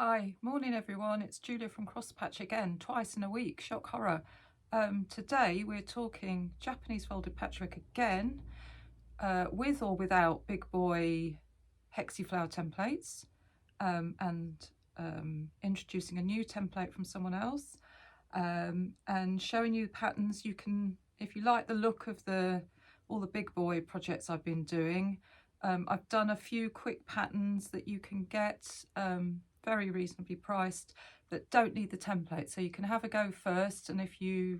Hi, morning everyone, it's Julia from Crosspatch again, twice in a week, shock horror. Today we're talking Japanese folded patchwork again, with or without big boy hexi flower templates, and introducing a new template from someone else, and showing you patterns you can, if you like the look of all the big boy projects I've been doing. I've done a few quick patterns that you can get very reasonably priced that don't need the template, so you can have a go first, and if you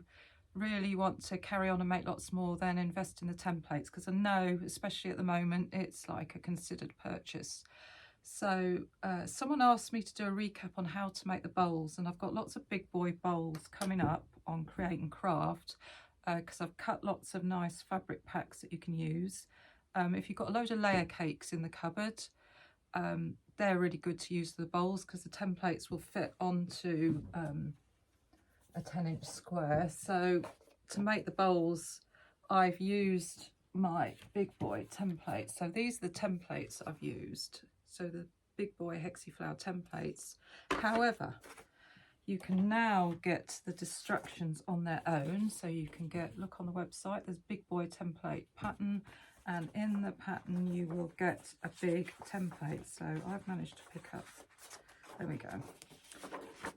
really want to carry on and make lots more, then invest in the templates, because I know especially at the moment it's like a considered purchase. So someone asked me to do a recap on how to make the bowls, and I've got lots of big boy bowls coming up on Create and Craft, because I've cut lots of nice fabric packs that you can use. If you've got a load of layer cakes in the cupboard, they're really good to use the bowls, because the templates will fit onto a 10-inch square. So to make the bowls, I've used my big boy template. So these are the templates I've used. So the big boy hexi flower templates. However, you can now get the instructions on their own. So you can look on the website, there's big boy template pattern, and in the pattern you will get a big template. So I've managed to pick up, there we go,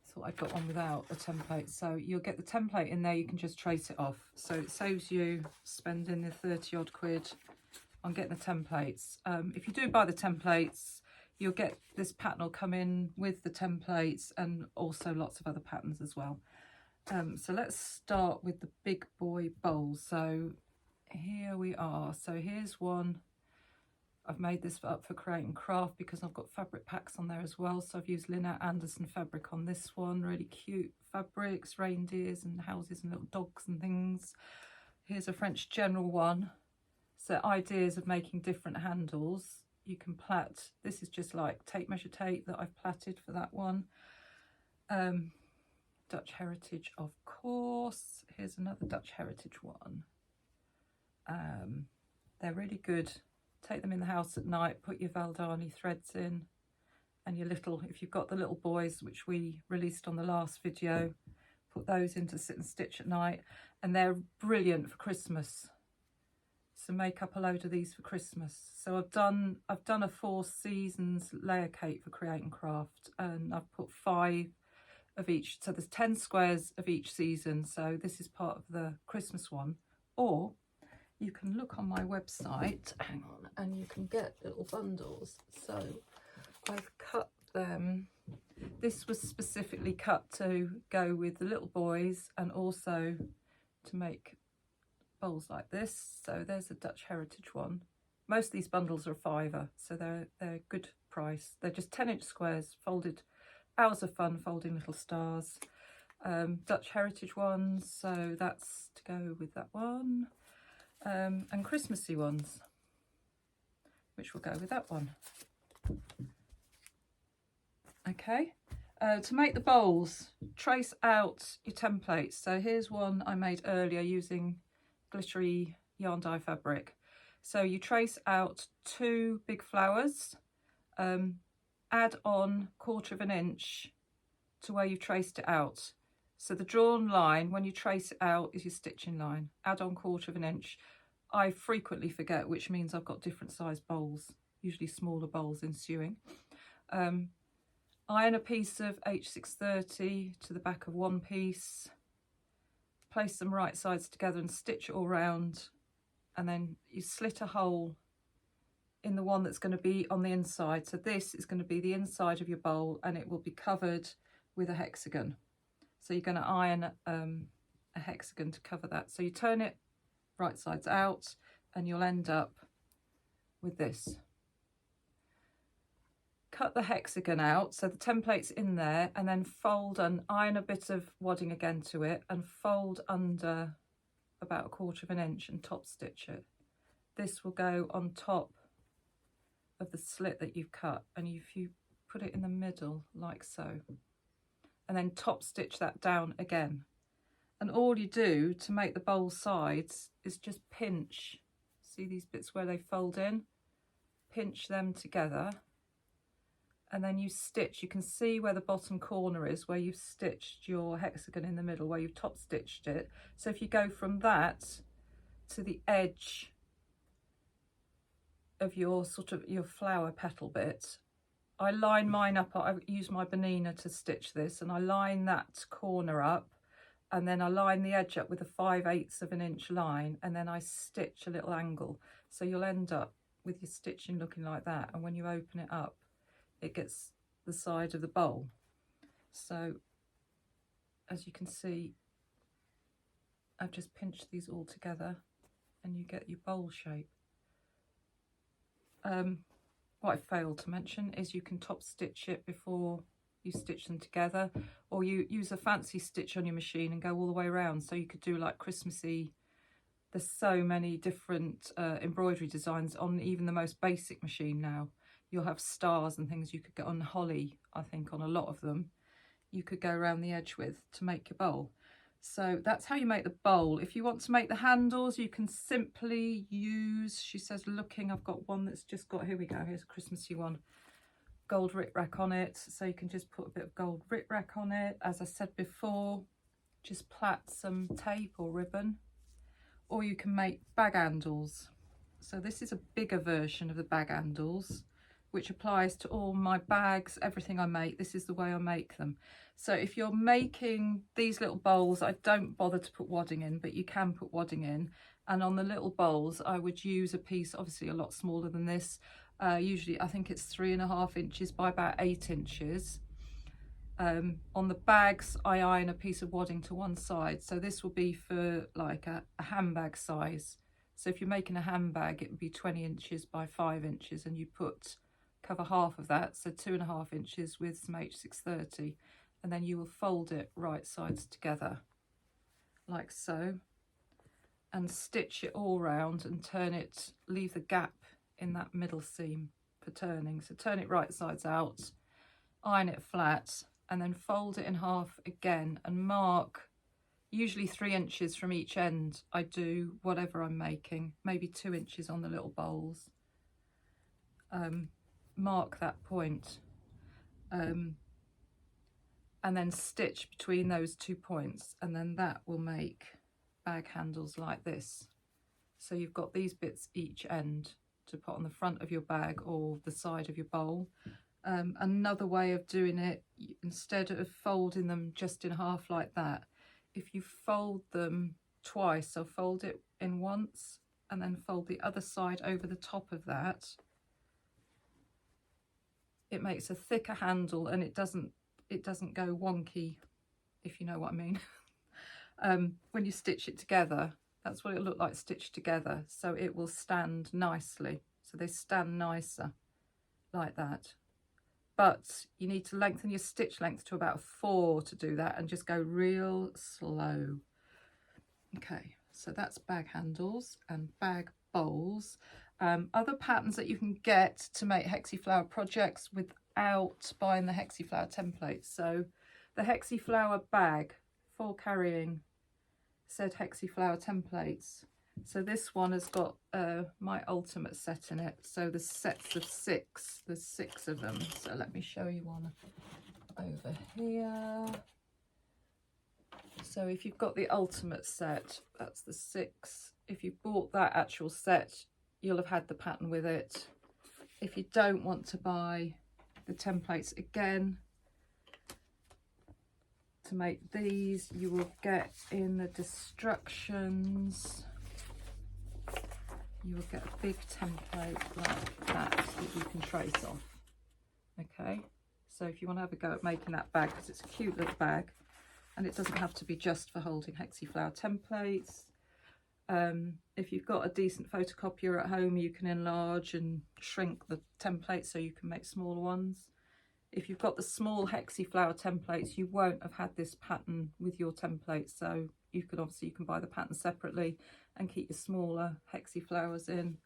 thought I'd got one without a template. So you'll get the template in there, you can just trace it off, so it saves you spending the 30 odd quid on getting the templates. If you do buy the templates, you'll get this pattern will come in with the templates, and also lots of other patterns as well. So let's start with the big boy bowl. So here we are. So here's one. I've made this up for Create and Craft because I've got fabric packs on there as well. So I've used Lynette Anderson fabric on this one. Really cute fabrics, reindeers and houses and little dogs and things. Here's a French General one. So ideas of making different handles. You can plait. This is just like tape measure tape that I've plaited for that one. Dutch Heritage, of course. Here's another Dutch Heritage one. They're really good. Take them in the house at night, put your Valdani threads in, and your little, if you've got the little boys, which we released on the last video, put those in to sit and stitch at night, and they're brilliant for Christmas. So make up a load of these for Christmas. So I've done a 4 seasons layer cake for Create and Craft, and I've put 5 of each, so there's 10 squares of each season. So this is part of the Christmas one, or you can look on my website, hang on, and you can get little bundles. So I've cut them. This was specifically cut to go with the little boys and also to make bowls like this. So there's a Dutch Heritage one. Most of these bundles are a £5, so they're good price. They're just 10-inch squares folded. Hours of fun folding little stars. Dutch Heritage ones, so that's to go with that one. And Christmassy ones, which will go with that one. Okay, to make the bowls, trace out your templates. So here's one I made earlier using glittery yarn dye fabric. So you trace out 2 big flowers, add on 1/4 of an inch to where you've traced it out. So the drawn line, when you trace it out, is your stitching line. Add on 1/4 of an inch. I frequently forget, which means I've got different size bowls, usually smaller bowls in sewing. Iron a piece of H630 to the back of one piece. Place them right sides together and stitch it all round. And then you slit a hole in the one that's going to be on the inside. So this is going to be the inside of your bowl, and it will be covered with a hexagon. So you're going to iron a hexagon to cover that. So you turn it right sides out, and you'll end up with this. Cut the hexagon out, so the template's in there, and then fold and iron a bit of wadding again to it, and fold under about 1/4 of an inch and top stitch it. This will go on top of the slit that you've cut, and if you put it in the middle like so, and then top stitch that down again. And all you do to make the bowl sides is just pinch, see these bits where they fold in, pinch them together and then you stitch. You can see where the bottom corner is, where you've stitched your hexagon in the middle, where you've top stitched it. So if you go from that to the edge of your your flower petal bit, I line mine up. I use my Bernina to stitch this, and I line that corner up, and then I line the edge up with a 5/8 of an inch line, and then I stitch a little angle. So you'll end up with your stitching looking like that, and when you open it up, it gets the side of the bowl. So as you can see, I've just pinched these all together and you get your bowl shape. What I failed to mention is you can top stitch it before you stitch them together, or you use a fancy stitch on your machine and go all the way around. So you could do like Christmassy. There's so many different embroidery designs on even the most basic machine now. You'll have stars and things you could get on holly, I think on a lot of them, you could go around the edge with to make your bowl. So that's how you make the bowl. If you want to make the handles, you can simply use, she says looking, I've got one that's just got, here we go, here's a Christmassy one, gold rickrack on it. So you can just put a bit of gold rickrack on it. As I said before, just plait some tape or ribbon, or you can make bag handles. So this is a bigger version of the bag handles, which applies to all my bags, everything I make. This is the way I make them. So if you're making these little bowls, I don't bother to put wadding in, but you can put wadding in. And on the little bowls, I would use a piece, obviously a lot smaller than this. Usually I think it's 3.5 inches by about 8 inches. On the bags, I iron a piece of wadding to one side. So this will be for like a handbag size. So if you're making a handbag, it would be 20 inches by 5 inches, and you cover half of that, so 2.5 inches with some H630, and then you will fold it right sides together like so, and stitch it all round and turn it, leave the gap in that middle seam for turning. So turn it right sides out, iron it flat, and then fold it in half again and mark usually 3 inches from each end. I do whatever I'm making, maybe 2 inches on the little bowls. Mark that point, and then stitch between those 2 points, and then that will make bag handles like this. So you've got these bits each end to put on the front of your bag or the side of your bowl. Another way of doing it, instead of folding them just in half like that, if you fold them twice, so fold it in once and then fold the other side over the top of that, it makes a thicker handle, and it doesn't go wonky, if you know what I mean. When you stitch it together, that's what it'll look like stitched together. So it will stand nicely. So they stand nicer like that. But you need to lengthen your stitch length to about 4 to do that, and just go real slow. Okay, so that's bag handles and bag bowls. Other patterns that you can get to make hexi flower projects without buying the hexi flower templates. So the hexi flower bag for carrying said hexi flower templates. So this one has got my ultimate set in it. So there's sets of 6. There's 6 of them. So let me show you one over here. So if you've got the ultimate set, that's the 6. If you bought that actual set, you'll have had the pattern with it. If you don't want to buy the templates again, to make these, you will get in the instructions, you will get a big template like that you can trace off. Okay, so if you want to have a go at making that bag, because it's a cute little bag, and it doesn't have to be just for holding hexi flower templates. If you've got a decent photocopier at home, you can enlarge and shrink the templates so you can make smaller ones. If you've got the small hexi flower templates, you won't have had this pattern with your templates, so you can buy the pattern separately and keep your smaller hexi flowers in.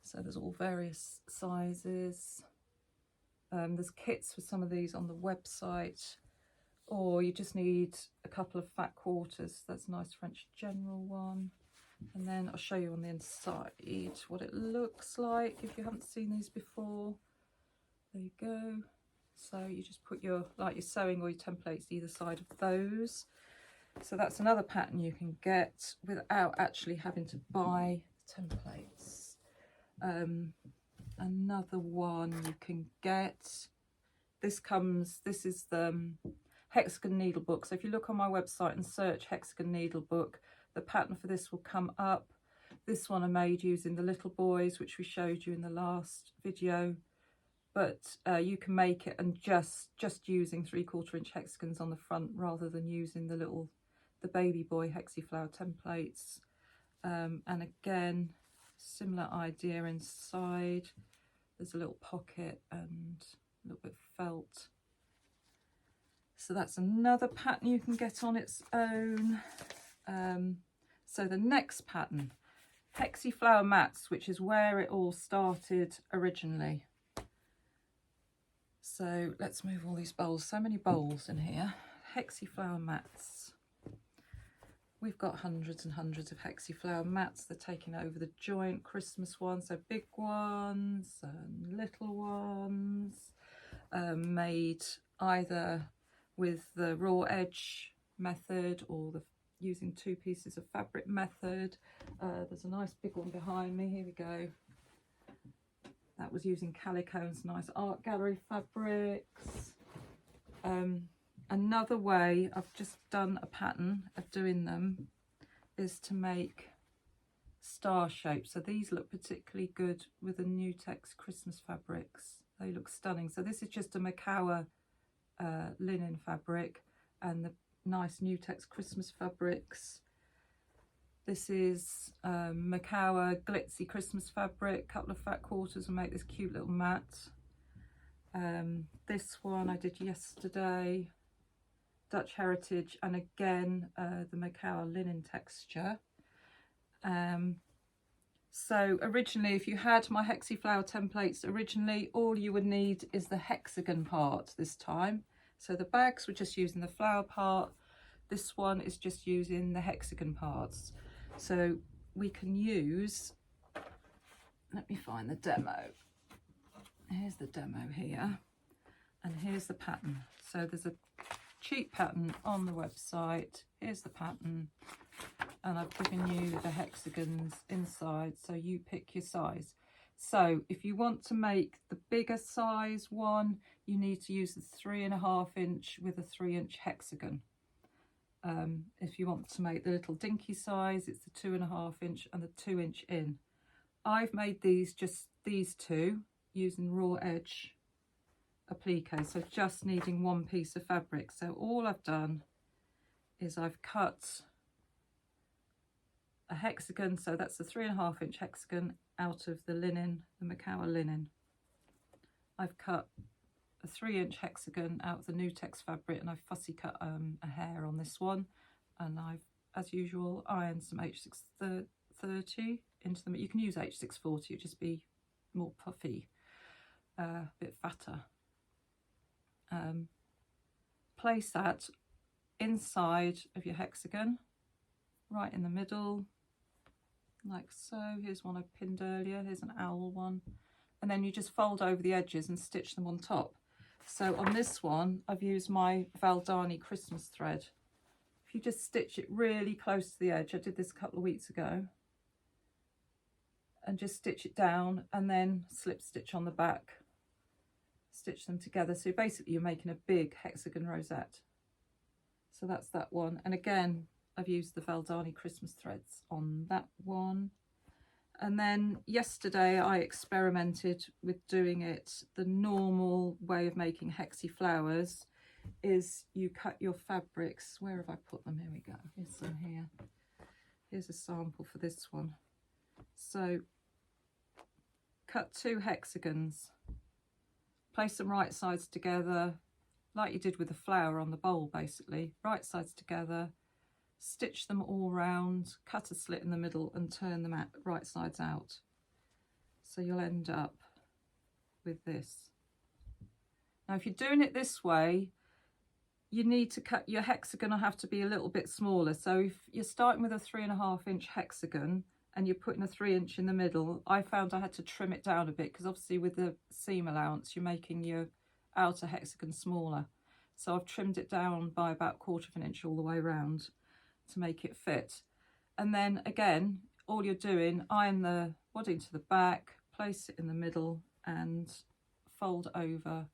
So there's all various sizes. There's kits for some of these on the website, or you just need a couple of fat quarters. That's a nice French general one. And then I'll show you on the inside what it looks like if you haven't seen these before. There you go. So you just put your, like your sewing or your templates either side of those. So that's another pattern you can get without actually having to buy templates. Another one you can get, this is the hexagon needle book. So if you look on my website and search hexagon needle book, the pattern for this will come up. This one I made using the little boys, which we showed you in the last video, but you can make it and just using 3/4 inch hexagons on the front rather than using the baby boy hexi flower templates. And again, similar idea inside. There's a little pocket and a little bit of felt. So that's another pattern you can get on its own. So the next pattern, hexi flower mats, which is where it all started originally. So let's move all these bowls. So many bowls in here. Hexi flower mats. We've got hundreds and hundreds of hexi flower mats. They're taking over the joint Christmas ones, so big ones and little ones, made either with the raw edge method or using 2 pieces of fabric method. There's a nice big one behind me. Here we go. That was using calico and some nice art gallery fabrics. Another way, I've just done a pattern of doing them, is to make star shapes. So these look particularly good with the Nutex Christmas fabrics. They look stunning. So this is just a Macawa linen fabric and the nice Nutex Christmas fabrics. This is Macawa glitzy Christmas fabric. Couple of fat quarters will make this cute little mat. This one I did yesterday, Dutch Heritage, and again the Macawa linen texture. So originally, if you had my hexi flower templates originally, all you would need is the hexagon part this time. So the bags were just using the flower part. This one is just using the hexagon parts. So we can use, let me find the demo. Here's the demo here, and here's the pattern. So there's a cheap pattern on the website. Here's the pattern, and I've given you the hexagons inside, so you pick your size. So if you want to make the bigger size one, you need to use the 3.5 inch with a 3 inch hexagon. If you want to make the little dinky size, it's the 2.5 inch and the 2 inch in. I've made just these two using raw edge applique, so just needing 1 piece of fabric. So all I've done is I've cut a hexagon, so that's the 3.5 inch hexagon out of the linen, the Macawa linen. I've cut a 3 inch hexagon out of the Nutex fabric, and I've fussy cut a hair on this one, and I've, as usual, ironed some H630 into them. You can use H640, it'd just be more puffy, a bit fatter. Place that inside of your hexagon, right in the middle, like so. Here's one I pinned earlier, here's an owl one, and then you just fold over the edges and stitch them on top. So on this one I've used my Valdani Christmas thread. If you just stitch it really close to the edge, I did this a couple of weeks ago, and just stitch it down and then slip stitch on the back, stitch them together. So basically you're making a big hexagon rosette. So that's that one, and again I've used the Valdani Christmas threads on that one. And then yesterday I experimented with doing it the normal way of making hexi flowers, is you cut your fabrics. Where have I put them? Here we go, here's some here. Here's a sample for this one. So cut 2 hexagons, place them right sides together like you did with the flower on the bowl, basically, right sides together, stitch them all round, cut a slit in the middle and turn them out right sides out. So you'll end up with this. Now if you're doing it this way, you need to cut your hexagon, will have to be a little bit smaller. So if you're starting with a 3.5 inch hexagon and you're putting a 3 inch in the middle, I found I had to trim it down a bit, because obviously with the seam allowance you're making your outer hexagon smaller. So I've trimmed it down by about 1/4 inch all the way around to make it fit. And then again, all you're doing, iron the wadding to the back, place it in the middle and fold over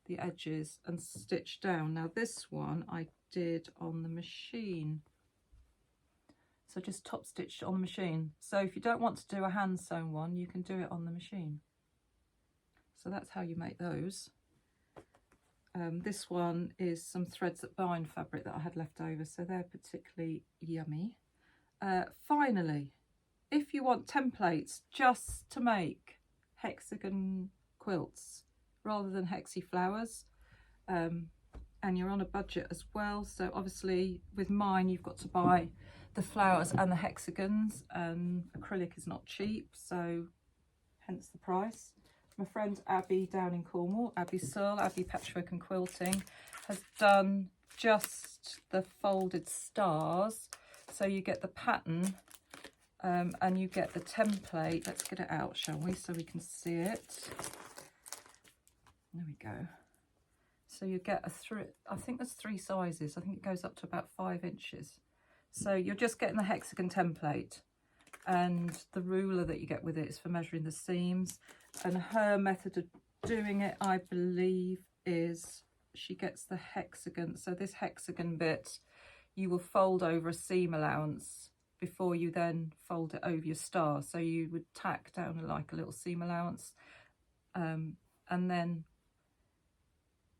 the edges and stitch down. Now this one I did on the machine. So just top stitched on the machine. So if you don't want to do a hand sewn one, you can do it on the machine. So that's how you make those. This one is some threads that bind fabric that I had left over, so they're particularly yummy. Finally, if you want templates just to make hexagon quilts rather than hexie flowers, and you're on a budget as well, so obviously with mine you've got to buy the flowers and the hexagons, and acrylic is not cheap, so hence the price. My friend Abby down in Cornwall, Abby Searle, Abby Patchwork and Quilting, has done just the folded stars. So you get the pattern and you get the template. Let's get it out, shall we, so we can see it. There we go. So you get I think there's 3 sizes. I think it goes up to about 5 inches. So you're just getting the hexagon template, and the ruler that you get with it is for measuring the seams. And her method of doing it, I believe, is she gets the hexagon. So this hexagon bit, you will fold over a seam allowance before you then fold it over your star. So you would tack down like a little seam allowance, and then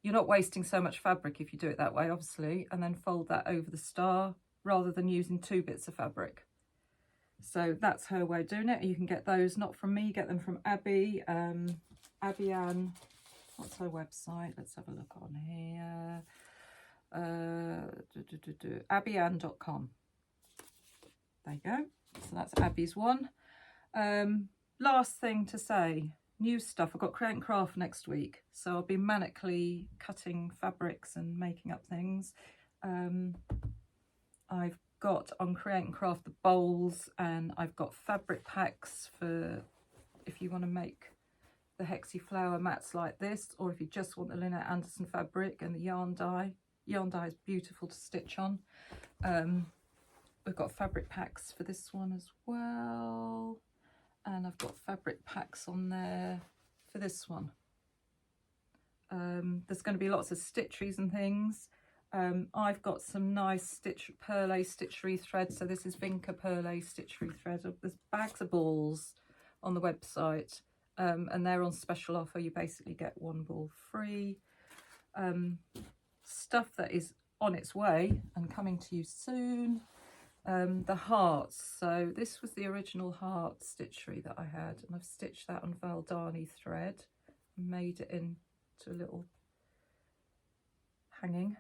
you're not wasting so much fabric if you do it that way, obviously, and then fold that over the star rather than using 2 bits of fabric. So that's her way of doing it. You can get those not from me, get them from Abby. Abby Ann, what's her website? Let's have a look on here. abbyann.com. There you go. So that's Abby's one. Last thing to say, new stuff. I've got Create and Craft next week, so I'll be manically cutting fabrics and making up things. I've got on Create and Craft the bowls, and I've got fabric packs for if you want to make the hexie flower mats like this, or if you just want the Lynette Anderson fabric and the yarn dye. Yarn dye is beautiful to stitch on. We've got fabric packs for this one as well, and I've got fabric packs on there for this one. There's going to be lots of stitcheries and things. I've got some nice perle stitchery thread. So this is Vinca perle stitchery thread. There's bags of balls on the website, and they're on special offer. You basically get 1 ball free. Stuff that is on its way and coming to you soon. The hearts. So this was the original heart stitchery that I had, and I've stitched that on Valdani thread and made it into a little hanging.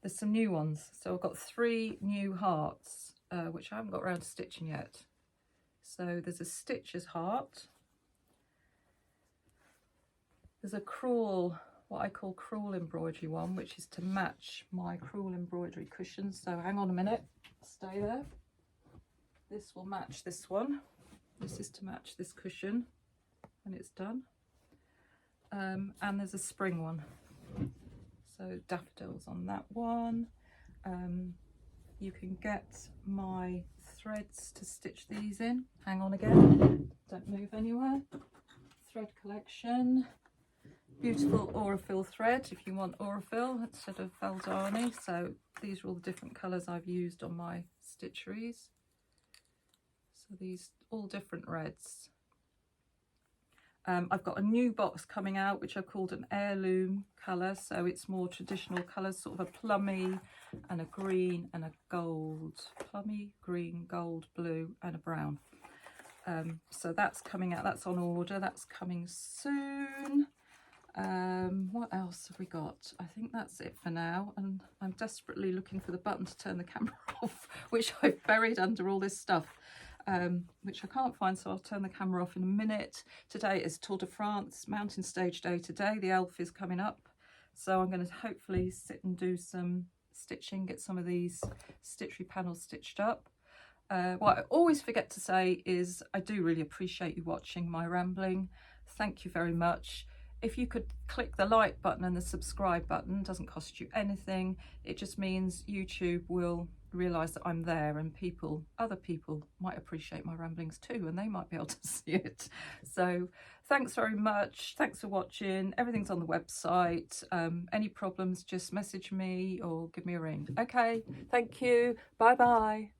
There's some new ones, so I've got 3 new hearts, which I haven't got around to stitching yet. So there's a stitcher's heart, there's a crawl, what I call crawl embroidery one, which is to match my crawl embroidery cushions. So hang on a minute, stay there. This will match this one. This is to match this cushion when it's done. And there's a spring one. So daffodils on that one. You can get my threads to stitch these in. Hang on again, don't move anywhere. Thread collection. Beautiful Aurifil thread if you want Aurifil instead of Valdani. So these are all the different colours I've used on my stitcheries. So these all different reds. I've got a new box coming out which I've called an heirloom colour, so it's more traditional colours, sort of a plummy and a green and a gold, plummy, green, gold, blue and a brown. So that's coming out, that's on order, that's coming soon. What else have we got? I think that's it for now, and I'm desperately looking for the button to turn the camera off, which I've buried under all this stuff. Which I can't find, so I'll turn the camera off in a minute. Today is Tour de France, mountain stage day today. The elf is coming up, so I'm going to hopefully sit and do some stitching, get some of these stitchery panels stitched up. What I always forget to say is I do really appreciate you watching my rambling. Thank you very much. if you could click the like button and the subscribe button, doesn't cost you anything. It just means YouTube will realise that I'm there, and other people might appreciate my ramblings too, and they might be able to see it. So thanks very much. Thanks for watching. Everything's on the website. Any problems, just message me or give me a ring. Okay, thank you. Bye bye.